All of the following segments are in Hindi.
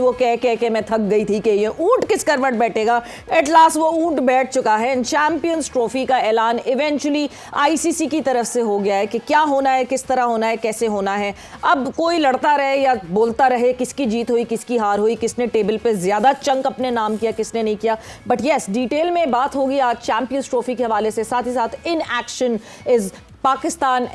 वो कह के मैं थक गई थी कि ये ऊंट किस करवट बैठेगा, एट लास्ट वो ऊंट बैठ चुका है। चैंपियंस ट्रॉफी का ऐलान इवेंचुअली आईसीसी की तरफ से हो गया है कि क्या होना है, किस तरह होना है, कैसे होना है। अब कोई लड़ता रहे या बोलता रहे किसकी जीत हुई, किसकी हार हुई, किसने टेबल पे ज्यादा चंक अपने नाम किया, किसने नहीं किया, बट यस डिटेल में बात होगी आज चैंपियंस ट्रॉफी के हवाले से। साथ ही साथ in action is Pakistan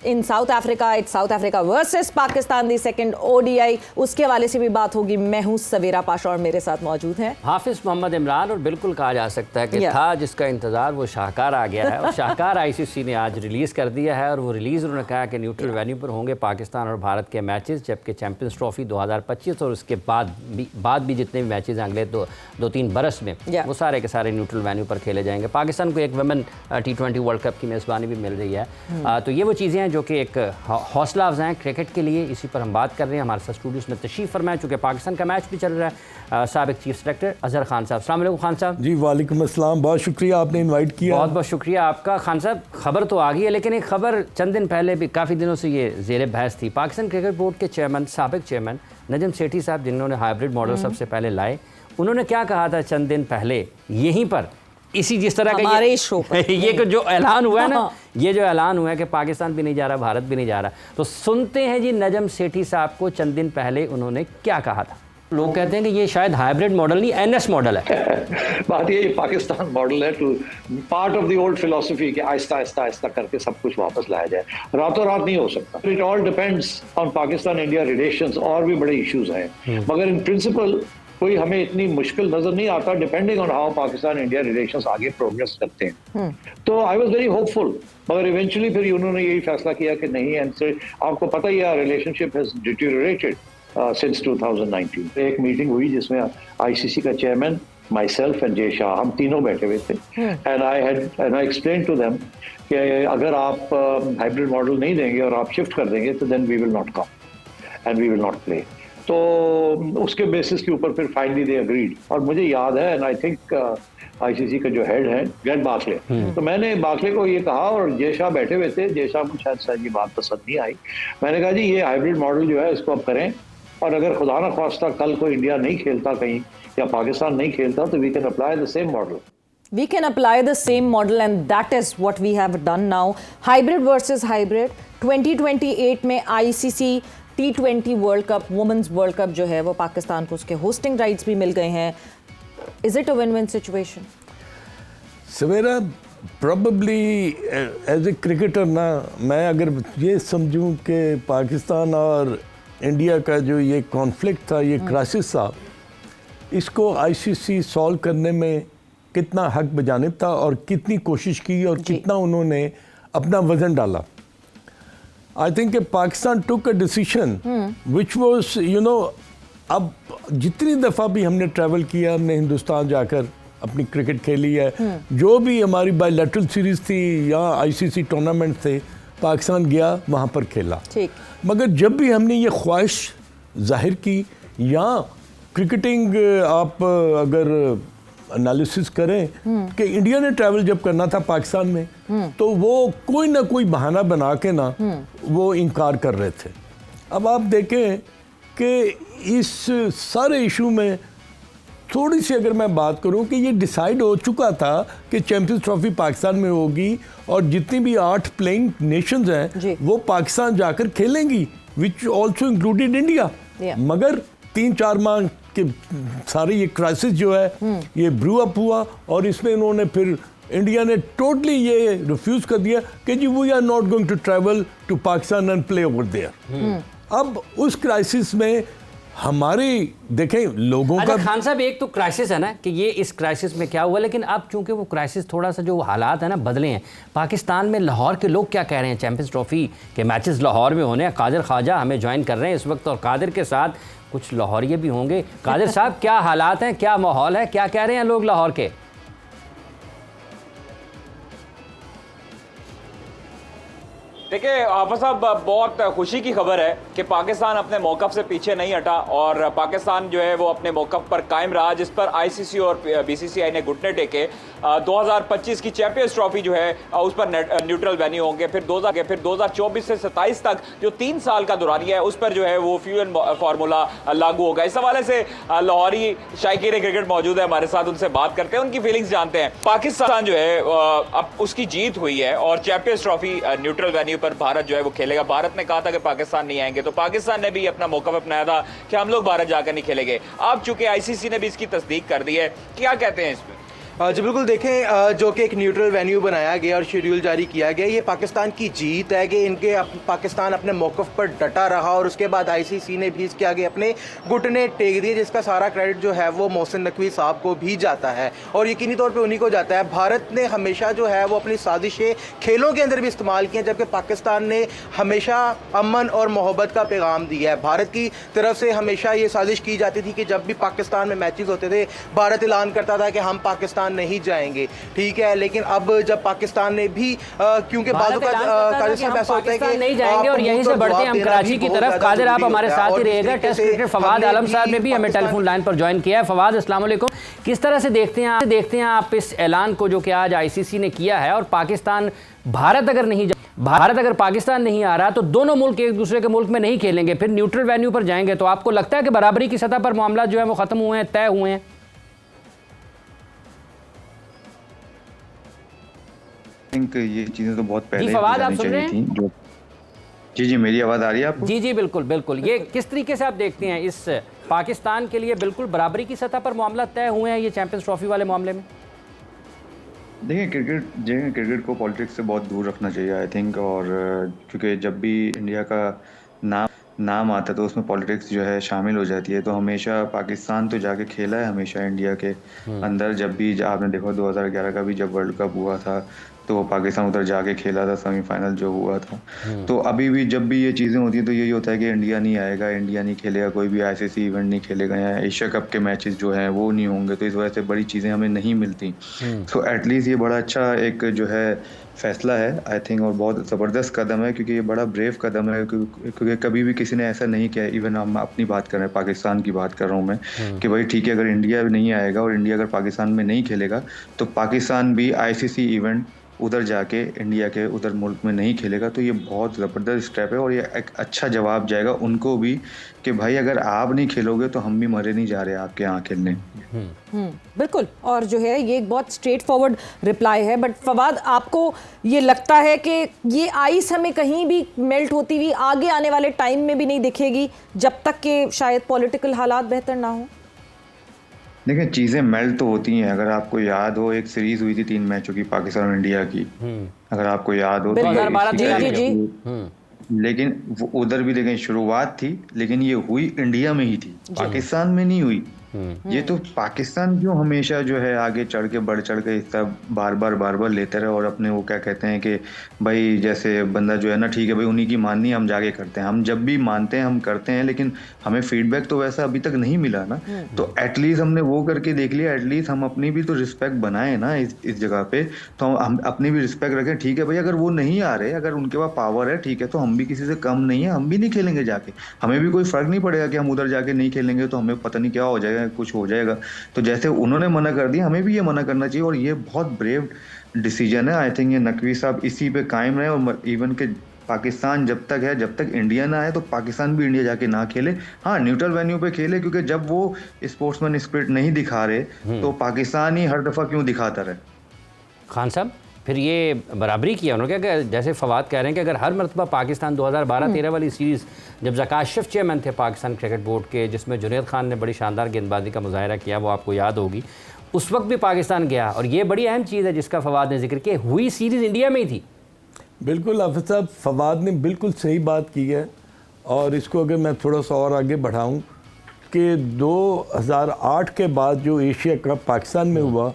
in South Africa, it's South Africa versus Pakistan the second ODI, उसके हवाले से भी बात होगी। मैं हूं सवेरा पाशा और मेरे साथ मौजूद हैं हाफिज मोहम्मद इमरान। और बिल्कुल कहा जा सकता है कि था जिसका इंतज़ार वो शाहकार आ गया है और शाहकार आईसीसी ने आज रिलीज़ कर दिया है। और वो रिलीज़ उन्होंने कहा कि न्यूट्रल वेन्यू पर होंगे पाकिस्तान और भारत के मैचेस, जबकि चैंपियंस ट्रॉफी 2025 और उसके बाद भी जितने भी मैचेस अगले दो तीन बरस में वो सारे के सारे न्यूट्रल वेन्यू पर खेले जाएंगे। पाकिस्तान को एक वुमेन T20 वर्ल्ड कप की मेज़बानी भी मिल रही है। तो ये वो चीज़ें हैं जो कि एक हौसला अफजा हैं क्रिकेट के लिए। इसी पर हम बात कर रहे हैं। हमारे साथ स्टूडियोज़ में तशरीफ़ फरमाया, चूँकि पाकिस्तान का मैच भी चल रहा है, साबिक चीफ सेलेक्टर अजहर खान साहब। अस्सलाम वालेकुम खान साहब। जी वालेकुम अस्सलाम, बहुत शुक्रिया आपने इनवाइट किया। बहुत बहुत शुक्रिया आपका खान साहब। खबर तो आ गई है, लेकिन एक खबर चंद दिन पहले भी काफ़ी दिनों से ये ज़ेर बहस थी। पाकिस्तान क्रिकेट बोर्ड के चेयरमैन, साबिक चेयरमैन नजम सेठी साहब, जिन्होंने हाइब्रिड मॉडल सबसे पहले लाए, उन्होंने क्या कहा था चंद दिन पहले यहीं पर, इसी जिस तरह का ये जो ऐलान हुआ है ना, ये जो ऐलान हुआ है कि पाकिस्तान भी नहीं जा रहा, भारत भी नहीं जा रहा, तो सुनते हैं जी नजम सेठी साहब को चंद दिन पहले उन्होंने क्या कहा था। लोग कहते हैं कि ये शायद हाइब्रिड मॉडल नहीं एनएस मॉडल है। बात ये पाकिस्तान मॉडल है to part of the old philosophy कि आहिस्ता आहिस्ता आहिस्ता करके सब कुछ वापस लाया जाए, रातों रात नहीं हो सकता। It all depends on Pakistan India relations. और भी बड़े इश्यूज हैं, मगर इन प्रिंसिपल कोई हमें इतनी मुश्किल नजर नहीं आता, depending on how Pakistan India relations आगे प्रोग्रेस करते हैं। तो आई वाज वेरी होपफुल, मगर इवेंचुअली फिर उन्होंने यही फैसला किया कि नहीं, एंड से आपको पता ही है रिलेशनशिप हैज डिटीरियोरेटेड सिंस 2019। एक मीटिंग हुई जिसमें आईसीसी का chairman, my self and Jay Shah, हम तीनों बैठे हुए थे। And I explain to them कि अगर आप हाइब्रिड मॉडल नहीं देंगे और आप शिफ्ट कर देंगे तो then we will not come and we will not play. तो उसके बेसिस के ऊपर फिर फाइनली दे अग्रीड। और मुझे याद है, एंड आई थिंक आईसीसी का जो हेड है ग्रेग बार्कले, तो मैंने बार्कले को ये कहा, और जय शाह बैठे हुए थे, जय शाह को शायद शायद ये बात पसंद नहीं आई। मैंने कहा जी ये हाइब्रिड मॉडल जो है इसको अब करें, और अगर खुदा ना ख्वास्ता कल को इंडिया नहीं खेलता कहीं या पाकिस्तान नहीं खेलता तो we can apply the same model. We can apply the same model and that is what we have done now. Hybrid versus hybrid. 2028 में ICC T20 world cup, women's world cup जो है वो पाकिस्तान को उसके होस्टिंग राइट्स भी मिल गए हैं। Is it a win-win situation? सवेरा प्रॉबली एज ए क्रिकेटर ना, मैं अगर ये समझूं कि पाकिस्तान और इंडिया का जो ये कॉन्फ्लिक्ट था, ये क्राइसिस था, इसको आईसीसी सॉल्व करने में कितना हक बजानिब था और कितनी कोशिश की और कितना उन्होंने अपना वजन डाला। I think Pakistan took a decision which was अब जितनी दफ़ा भी हमने ट्रैवल किया, हमने हिंदुस्तान जाकर अपनी क्रिकेट खेली है, जो भी हमारी बायलैटरल सीरीज़ थी या आईसीसी टूर्नामेंट थे, पाकिस्तान गया वहाँ पर खेला। मगर जब भी हमने ये ख्वाहिश जाहिर की, या क्रिकेटिंग आप अगर एनालिसिस करें कि इंडिया ने ट्रैवल जब करना था पाकिस्तान में, तो वो कोई ना कोई बहाना बना के ना वो इनकार कर रहे थे। अब आप देखें कि इस सारे इशू में थोड़ी सी अगर मैं बात करूं कि ये डिसाइड हो चुका था कि चैंपियंस ट्रॉफी पाकिस्तान में होगी और जितनी भी 8 प्लेइंग नेशंस हैं वो पाकिस्तान जाकर खेलेंगी, विच ऑल्सो इंक्लूडेड इंडिया। मगर 3-4 माह के सारे ये क्राइसिस जो है ये ब्रू अप हुआ, और इसमें इन्होंने फिर इंडिया ने टोटली ये रिफ्यूज कर दिया कि जी we are not going to travel to Pakistan and play over there. अब उस क्राइसिस में हमारे देखें लोगों का खान साहब, एक तो क्राइसिस है ना कि ये इस क्राइसिस में क्या हुआ, लेकिन अब चूंकि वो क्राइसिस थोड़ा सा जो हालात है ना बदले हैं। पाकिस्तान में लाहौर के लोग क्या कह रहे हैं, चैंपियंस ट्रॉफी के मैचेस लाहौर में होने हैं। कादिर ख्वाजा हमें ज्वाइन कर रहे हैं इस वक्त, और कादिर के साथ कुछ लाहौरिये भी होंगे। कादिर साहब, क्या हालात हैं, क्या माहौल है, क्या कह रहे हैं लोग लाहौर के? देखिए हाफिज साहब, बहुत खुशी की खबर है कि पाकिस्तान अपने मौक़िफ़ से पीछे नहीं हटा और पाकिस्तान जो है वो अपने मौक़िफ़ पर कायम रहा, जिस पर आईसीसी और बीसीसीआई ने घुटने टेके। 2025 की चैंपियंस ट्रॉफी जो है उस पर न्यूट्रल वेन्यू होंगे, फिर 2024 से 27 तक जो 3 साल का दुरानिया है उस पर जो है वो फ्यूजन फार्मूला लागू होगा। इस हवाले से लाहौरी शायकीन क्रिकेट मौजूद है हमारे साथ, उनसे बात करते हैं, उनकी फीलिंग्स जानते हैं। पाकिस्तान जो है अब उसकी जीत हुई है और चैंपियंस ट्रॉफी न्यूट्रल वेन्यू पर भारत जो है वो खेलेगा। भारत ने कहा था कि पाकिस्तान नहीं आएंगे, तो पाकिस्तान ने भी अपना मौका अपनाया था कि हम लोग भारत जाकर नहीं खेलेंगे। अब चूंकि आईसीसी ने भी इसकी तस्दीक कर दी है, क्या कहते हैं इसमें? जी बिल्कुल, देखें जो कि एक न्यूट्रल वेन्यू बनाया गया और शेड्यूल जारी किया गया, ये पाकिस्तान की जीत है कि पाकिस्तान अपने मौक़िफ़ पर डटा रहा और उसके बाद आईसीसी ने भी इसके आगे अपने घुटने टेक दिए, जिसका सारा क्रेडिट जो है वो मोहसिन नकवी साहब को भी जाता है और यकीनी तौर पे उन्हीं को जाता है। भारत ने हमेशा जो है वो अपनी साजिशें खेलों के अंदर भी इस्तेमाल की हैं, जबकि पाकिस्तान ने हमेशा अमन और मोहब्बत का पैगाम दिया है। भारत की तरफ से हमेशा ये साजिश की जाती थी कि जब भी पाकिस्तान में मैचेस होते थे, भारत ऐलान करता था कि हम पाकिस्तान नहीं जाएंगे, ठीक है। लेकिन अब जब पाकिस्तान ने भी क्योंकि बाजू का ऐसा होता है कि नहीं जाएंगे और यहीं से बढ़ते हैं हम कराची की तरफ। कादिर, आप हमारे साथ ही रहिएगा। टेस्ट क्रिकेटर फवाद आलम साहब ने भी हमें टेलीफोन लाइन पर ज्वाइन किया है। फवाद, अस्सलाम वालेकुम। किस तरह से देखते हैं आप इस ऐलान को जो कि आज आईसीसी ने किया है, और पाकिस्तान भारत अगर पाकिस्तान नहीं आ रहा तो दोनों मुल्क एक दूसरे के मुल्क में नहीं खेलेंगे, फिर न्यूट्रल वेन्यू पर जाएंगे, तो आपको लगता है कि बराबरी की सतह पर मामला जो है वो खत्म हुए हैं, तय हुए हैं? ये चीजें तो बहुत पहले फवाद, आप जानी सुन रहे चाहिए हैं? थी जो जी मेरी आवाज आ रही है आपको? जी बिल्कुल। ये किस तरीके से आप देखते हैं, इस पाकिस्तान के लिए बिल्कुल बराबरी की सतह पर मामला तय हुए हैं ये चैंपियंस ट्रॉफी वाले मामले में? देखिए, क्रिकेट को पॉलिटिक्स से बहुत दूर रखना चाहिए आई थिंक, और क्योंकि जब भी इंडिया का नाम आता है तो उसमें पॉलिटिक्स जो है शामिल हो जाती है। तो हमेशा पाकिस्तान तो जाके खेला है हमेशा इंडिया के अंदर। जब भी आपने देखो 2011 का भी जब वर्ल्ड कप हुआ था तो पाकिस्तान उधर जाके खेला था, सेमीफाइनल जो हुआ था। तो अभी भी जब भी ये चीज़ें होती हैं तो यही होता है कि इंडिया नहीं आएगा, इंडिया नहीं खेलेगा, कोई भी आईसीसी इवेंट नहीं खेलेगा, या एशिया कप के मैचेस जो हैं वो नहीं होंगे, तो इस वजह से बड़ी चीज़ें हमें नहीं मिलती। तो एटलीस्ट ये बड़ा अच्छा एक जो है फैसला है आई थिंक, और बहुत ज़बरदस्त कदम है, क्योंकि ये बड़ा ब्रेव कदम है, क्योंकि कभी भी किसी ने ऐसा नहीं किया। इवन हम अपनी बात कर रहे हैं, पाकिस्तान की बात कर रहा हूँ मैं, कि भाई ठीक है, अगर इंडिया नहीं आएगा और इंडिया अगर पाकिस्तान में नहीं खेलेगा तो पाकिस्तान भी आईसीसी इवेंट उधर जाके इंडिया के उधर मुल्क में नहीं खेलेगा। तो ये बहुत ज़बरदस्त स्टेप है और ये एक अच्छा जवाब जाएगा उनको भी कि भाई अगर आप नहीं खेलोगे तो हम भी मरे नहीं जा रहे आपके यहाँ खेलने। बिल्कुल, और जो है ये एक बहुत स्ट्रेट फॉरवर्ड रिप्लाई है। बट फवाद, आपको ये लगता है कि ये आइस हमें कहीं भी मेल्ट होती हुई आगे आने वाले टाइम में भी नहीं दिखेगी जब तक कि शायद पॉलिटिकल हालात बेहतर ना हो? देखिए, चीज़ें मेल्ट तो होती हैं। अगर आपको याद हो, एक सीरीज हुई थी 3 मैचों की पाकिस्तान और इंडिया की, अगर आपको याद हो तो लेकिन वो उधर भी देखें शुरुआत थी, लेकिन ये हुई इंडिया में ही थी, पाकिस्तान में नहीं हुई। ये तो पाकिस्तान क्यों हमेशा जो है आगे चढ़ के बढ़ चढ़ के हिस्सा बार बार लेते रहे और अपने वो क्या कहते हैं कि भाई जैसे बंदा जो है ना, ठीक है भाई उन्हीं की माननी हम जाके करते हैं, हम जब भी मानते हैं हम करते हैं, लेकिन हमें फीडबैक तो वैसा अभी तक नहीं मिला ना। तो एटलीस्ट हमने वो करके देख लिया, एटलीस्ट हम अपनी भी तो रिस्पेक्ट बनाए ना इस जगह पे, तो हम अपनी भी रिस्पेक्ट रखें। ठीक है भाई, अगर वो नहीं आ रहे, अगर उनके पास पावर है, ठीक है, तो हम भी किसी से कम नहीं है, हम भी नहीं खेलेंगे जाके, हमें भी कोई फर्क नहीं पड़ेगा कि हम उधर जाके नहीं खेलेंगे तो हमें पता नहीं क्या हो जाएगा, कुछ हो जाएगा। तो जैसे उन्होंने मना कर दिया, हमें भी ये मना करना चाहिए, और ये बहुत ब्रेव डिसीजन है। आई थिंक ये नकवी साहब इसी पे कायम रहे, और इवन के पाकिस्तान जब तक है, जब तक इंडिया ना आए तो पाकिस्तान भी इंडिया जाके ना खेले, हाँ न्यूट्रल वेन्यू पे खेले, क्योंकि जब वो स्पोर्ट्समैन स्पिरिट नहीं दिखा रहे तो पाकिस्तान ही हर दफा क्यों दिखाता रहे। खान साहब, फिर ये बराबरी किया उन्होंने क्या, जैसे फवाद कह रहे हैं कि अगर हर मरतबा पाकिस्तान 2012-13 वाली सीरीज़ जब ज़का अशरफ चेयरमैन थे पाकिस्तान क्रिकेट बोर्ड के, जिसमें जुनैद खान ने बड़ी शानदार गेंदबाजी का मुजाहरा किया, वो आपको याद होगी, उस वक्त भी पाकिस्तान गया, और ये बड़ी अहम चीज़ है जिसका फवाद ने जिक्र किया, हुई सीरीज़ इंडिया में ही थी। बिल्कुल हाफिज़ साहब, फवाद ने बिल्कुल सही बात की है, और इसको अगर मैं थोड़ा सा और आगे बढ़ाऊँ कि 2008 के बाद जो एशिया कप पाकिस्तान में हुआ,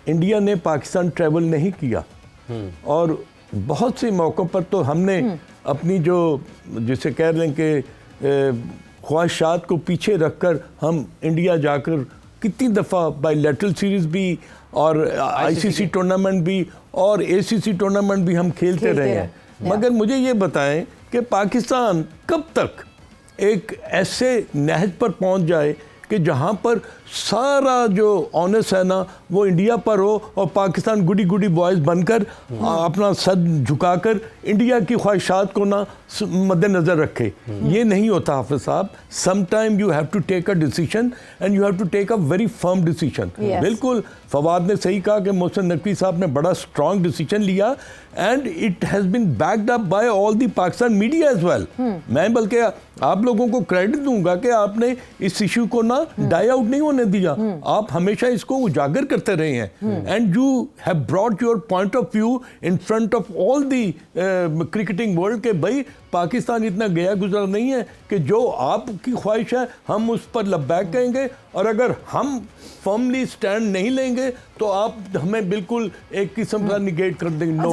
इंडिया ने पाकिस्तान ट्रैवल नहीं किया, और बहुत से मौक़ों पर तो हमने अपनी जो जिसे कह रहे हैं कि ख्वाहिशात को पीछे रखकर हम इंडिया जाकर कितनी दफ़ा बायलैटरल सीरीज़ भी और आईसीसी टूर्नामेंट भी और एसीसी टूर्नामेंट भी हम खेलते रहे हैं। मगर मुझे ये बताएं कि पाकिस्तान कब तक एक ऐसे नहज पर पहुंच जाए कि जहां पर सारा जो ऑनर्स है ना वो इंडिया पर हो और पाकिस्तान गुडी गुडी बॉयज़ बनकर अपना सर झुकाकर इंडिया की ख्वाहिशात को ना मद्देनज़र रखे। ये नहीं होता Hafeez sahab. Some time you have to take a decision and you have to take a very firm decision. बिल्कुल फवाद ने सही कहा कि मोहसिन नकवी साहब ने बड़ा स्ट्रॉन्ग डिसीजन लिया and it has been backed up by all the Pakistan media as well. मैं बल्कि आप लोगों को क्रेडिट दूंगा कि आपने इस इशू को ना डाई आउट नहीं होने दिया। आप हमेशा इसको उजागर करते रहे हैं and you have brought your point of view in front of all the cricketing world के भाई पाकिस्तान इतना गया गुजरा नहीं है कि जो आपकी ख्वाहिश है हम उस पर लब्बैक कहेंगे, और अगर हम फर्मली स्टैंड नहीं लेंगे तो आप हमें बिल्कुल एक किस्म का निगेट कर देंगे। नो।